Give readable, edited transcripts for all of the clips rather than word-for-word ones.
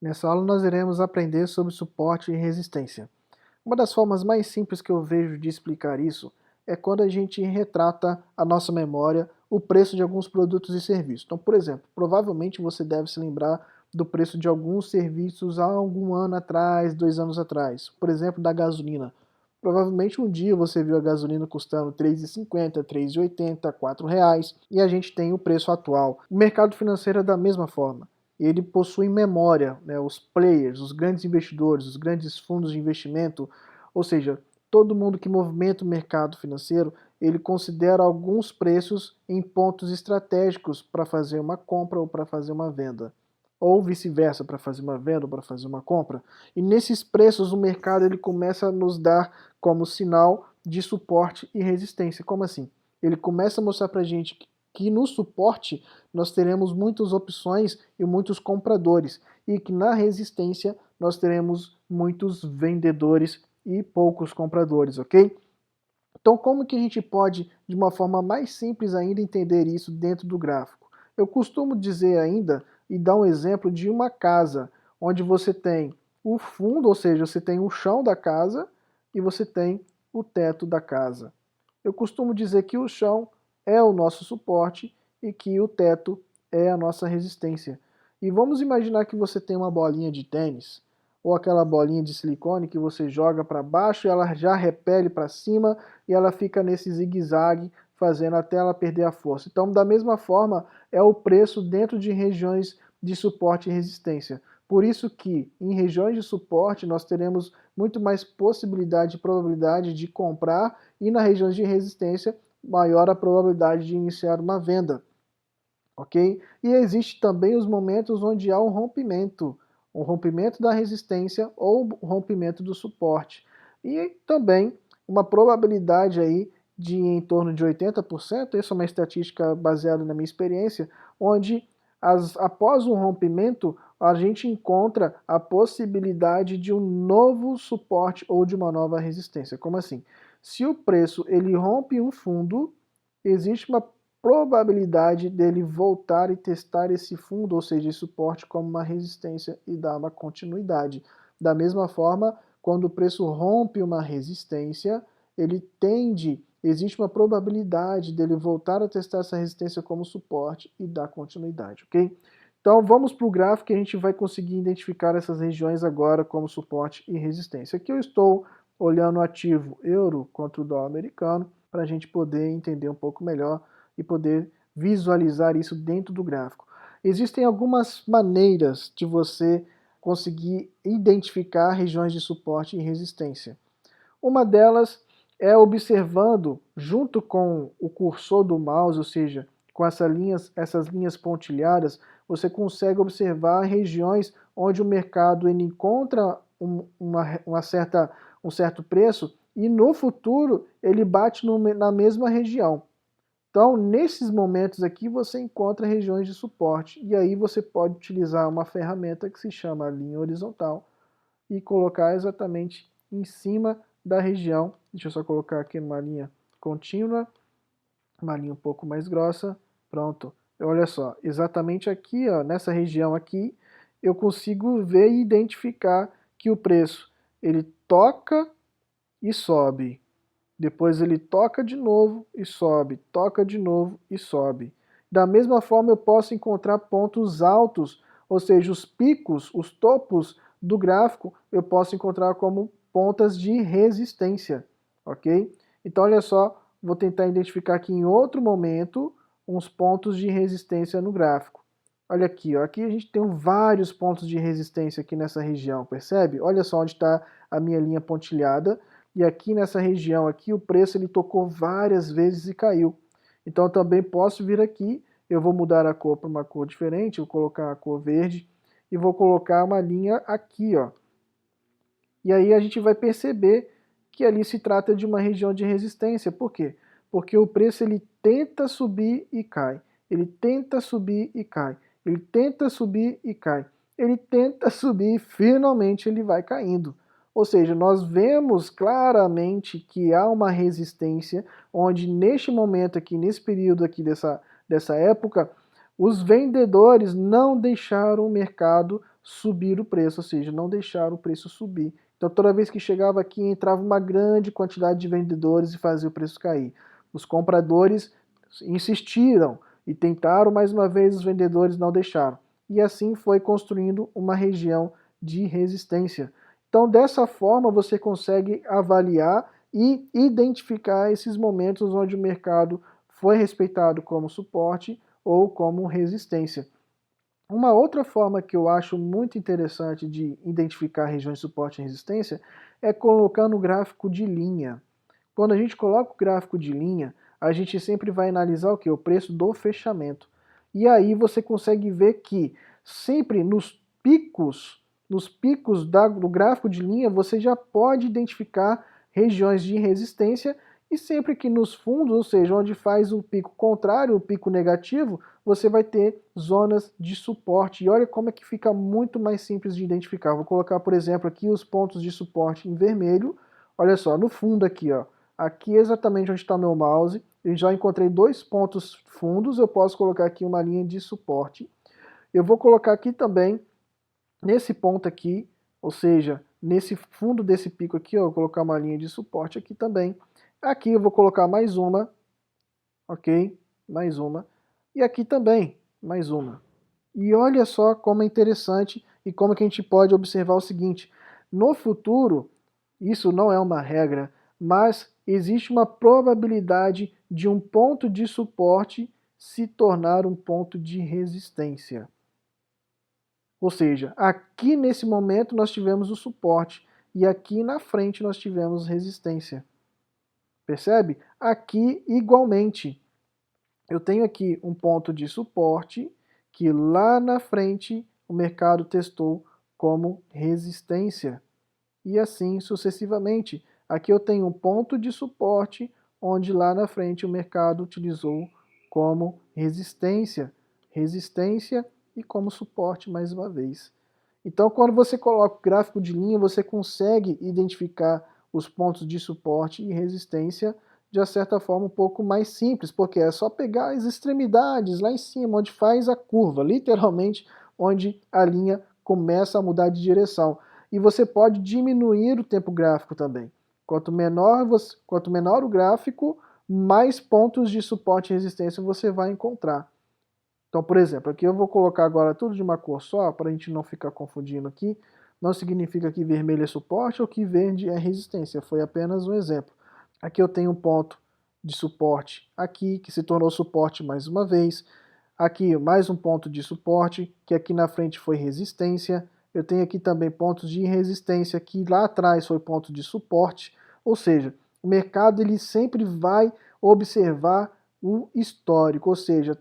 Nessa aula nós iremos aprender sobre suporte e resistência. Uma das formas mais simples que eu vejo de explicar isso é quando a gente retrata à nossa memória o preço de alguns produtos e serviços. Então, por exemplo, provavelmente você deve se lembrar do preço de alguns serviços há algum ano atrás, 2 anos atrás. Por exemplo, da gasolina. Provavelmente um dia você viu a gasolina custando R$ 3,50, R$ 3,80, R$ 4 e a gente tem o preço atual. O mercado financeiro é da mesma forma. Ele possui memória, né, os players, os grandes investidores, os grandes fundos de investimento, ou seja, todo mundo que movimenta o mercado financeiro, ele considera alguns preços em pontos estratégicos para fazer uma compra ou para fazer uma venda, ou vice-versa, para fazer uma venda ou para fazer uma compra. E nesses preços o mercado ele começa a nos dar como sinal de suporte e resistência. Como assim? Ele começa a mostrar para a gente que no suporte nós teremos muitas opções e muitos compradores, e que na resistência nós teremos muitos vendedores e poucos compradores, ok? Então como que a gente pode, de uma forma mais simples ainda, entender isso dentro do gráfico? Eu costumo dizer ainda, e dar um exemplo de uma casa, onde você tem o fundo, ou seja, você tem o chão da casa, e você tem o teto da casa. Eu costumo dizer que o chão é o nosso suporte e que o teto é a nossa resistência. E vamos imaginar que você tem uma bolinha de tênis, ou aquela bolinha de silicone que você joga para baixo e ela já repele para cima e ela fica nesse zigue-zague, fazendo até ela perder a força. Então, da mesma forma, é o preço dentro de regiões de suporte e resistência. Por isso que, em regiões de suporte, nós teremos muito mais possibilidade e probabilidade de comprar, e nas regiões de resistência, maior a probabilidade de iniciar uma venda. Ok? E existe também os momentos onde há um rompimento da resistência ou rompimento do suporte. E também uma probabilidade aí de em torno de 80%, essa é uma estatística baseada na minha experiência, onde após um rompimento a gente encontra a possibilidade de um novo suporte ou de uma nova resistência. Como assim? Se o preço ele rompe um fundo, existe uma probabilidade dele voltar e testar esse fundo, ou seja, esse suporte como uma resistência e dar uma continuidade. Da mesma forma, quando o preço rompe uma resistência, existe uma probabilidade dele voltar a testar essa resistência como suporte e dar continuidade, ok? Então vamos para o gráfico que a gente vai conseguir identificar essas regiões agora como suporte e resistência. Aqui eu estou olhando o ativo euro contra o dólar americano, para a gente poder entender um pouco melhor e poder visualizar isso dentro do gráfico. Existem algumas maneiras de você conseguir identificar regiões de suporte e resistência. Uma delas é observando, junto com o cursor do mouse, ou seja, com essas linhas pontilhadas, você consegue observar regiões onde o mercado ele encontra um certo preço e no futuro ele bate na mesma região. Então, nesses momentos aqui, você encontra regiões de suporte, e aí você pode utilizar uma ferramenta que se chama linha horizontal e colocar exatamente em cima da região. Deixa eu só colocar aqui uma linha contínua, uma linha um pouco mais grossa, pronto. Olha só, exatamente aqui, ó, nessa região aqui, eu consigo ver e identificar que o preço, ele toca e sobe. Depois ele toca de novo e sobe, toca de novo e sobe. Da mesma forma eu posso encontrar pontos altos, ou seja, os picos, os topos do gráfico, eu posso encontrar como pontas de resistência, ok? Então olha só, vou tentar identificar aqui em outro momento uns pontos de resistência no gráfico. Olha aqui, ó, aqui a gente tem vários pontos de resistência aqui nessa região, percebe? Olha só onde está a minha linha pontilhada. E aqui nessa região aqui o preço ele tocou várias vezes e caiu. Então eu também posso vir aqui, eu vou mudar a cor para uma cor diferente, vou colocar a cor verde e vou colocar uma linha aqui, ó. E aí a gente vai perceber que ali se trata de uma região de resistência. Por quê? Porque o preço ele tenta subir e cai. Ele tenta subir e cai. Ele tenta subir e cai. Ele tenta subir e finalmente ele vai caindo. Ou seja, nós vemos claramente que há uma resistência, onde neste momento aqui, nesse período aqui dessa época, os vendedores não deixaram o mercado subir o preço, ou seja, não deixar o preço subir. Então toda vez que chegava aqui, entrava uma grande quantidade de vendedores e fazia o preço cair. Os compradores insistiram e tentaram, mais uma vez os vendedores não deixaram. E assim foi construindo uma região de resistência. Então dessa forma você consegue avaliar e identificar esses momentos onde o mercado foi respeitado como suporte ou como resistência. Uma outra forma que eu acho muito interessante de identificar regiões de suporte e resistência é colocando o gráfico de linha. Quando a gente coloca o gráfico de linha, a gente sempre vai analisar o que? O preço do fechamento. E aí você consegue ver que sempre nos picos do gráfico de linha, você já pode identificar regiões de resistência e sempre que nos fundos, ou seja, onde faz o pico contrário, o pico negativo, você vai ter zonas de suporte. E olha como é que fica muito mais simples de identificar. Vou colocar, por exemplo, aqui os pontos de suporte em vermelho. Olha só, no fundo aqui, ó. Aqui exatamente onde está o meu mouse, eu já encontrei dois pontos fundos, eu posso colocar aqui uma linha de suporte. Eu vou colocar aqui também, nesse ponto aqui, ou seja, nesse fundo desse pico aqui, ó, eu vou colocar uma linha de suporte aqui também. Aqui eu vou colocar mais uma, ok? Mais uma. E aqui também, mais uma. E olha só como é interessante e como que a gente pode observar o seguinte. No futuro, isso não é uma regra, mas existe uma probabilidade de um ponto de suporte se tornar um ponto de resistência. Ou seja, aqui nesse momento nós tivemos o suporte e aqui na frente nós tivemos resistência. Percebe? Aqui igualmente. Eu tenho aqui um ponto de suporte que lá na frente o mercado testou como resistência. E assim sucessivamente. Aqui eu tenho um ponto de suporte onde lá na frente o mercado utilizou como resistência. Resistência e como suporte mais uma vez. Então quando você coloca o gráfico de linha, você consegue identificar os pontos de suporte e resistência de certa forma um pouco mais simples, porque é só pegar as extremidades lá em cima, onde faz a curva, literalmente onde a linha começa a mudar de direção. E você pode diminuir o tempo gráfico também. Quanto menor o gráfico, mais pontos de suporte e resistência você vai encontrar. Então, por exemplo, aqui eu vou colocar agora tudo de uma cor só, para a gente não ficar confundindo aqui. Não significa que vermelho é suporte ou que verde é resistência, foi apenas um exemplo. Aqui eu tenho um ponto de suporte aqui, que se tornou suporte mais uma vez. Aqui mais um ponto de suporte, que aqui na frente foi resistência. Eu tenho aqui também pontos de resistência, que lá atrás foi ponto de suporte. Ou seja, o mercado ele sempre vai observar o histórico, ou seja,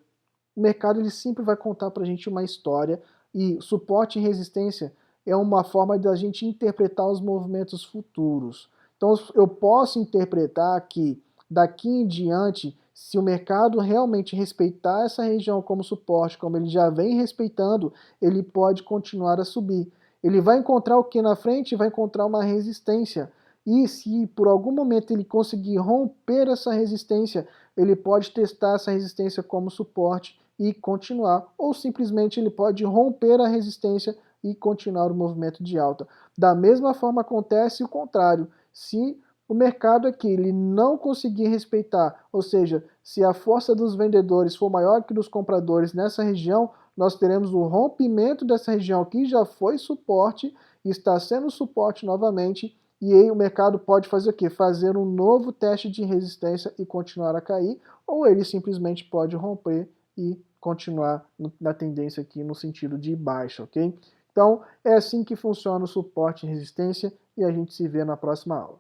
o mercado ele sempre vai contar para a gente uma história e suporte e resistência é uma forma da gente interpretar os movimentos futuros. Então eu posso interpretar que daqui em diante, se o mercado realmente respeitar essa região como suporte, como ele já vem respeitando, ele pode continuar a subir. Ele vai encontrar o que na frente? Vai encontrar uma resistência. E se por algum momento ele conseguir romper essa resistência, ele pode testar essa resistência como suporte e continuar. Ou simplesmente ele pode romper a resistência e continuar o movimento de alta. Da mesma forma acontece o contrário. Se o mercado aqui ele não conseguir respeitar, ou seja, se a força dos vendedores for maior que dos compradores nessa região, nós teremos o rompimento dessa região que já foi suporte e está sendo suporte novamente, e aí o mercado pode fazer o quê? Fazer um novo teste de resistência e continuar a cair, ou ele simplesmente pode romper e continuar na tendência aqui no sentido de baixa, ok? Então, é assim que funciona o suporte e resistência, e a gente se vê na próxima aula.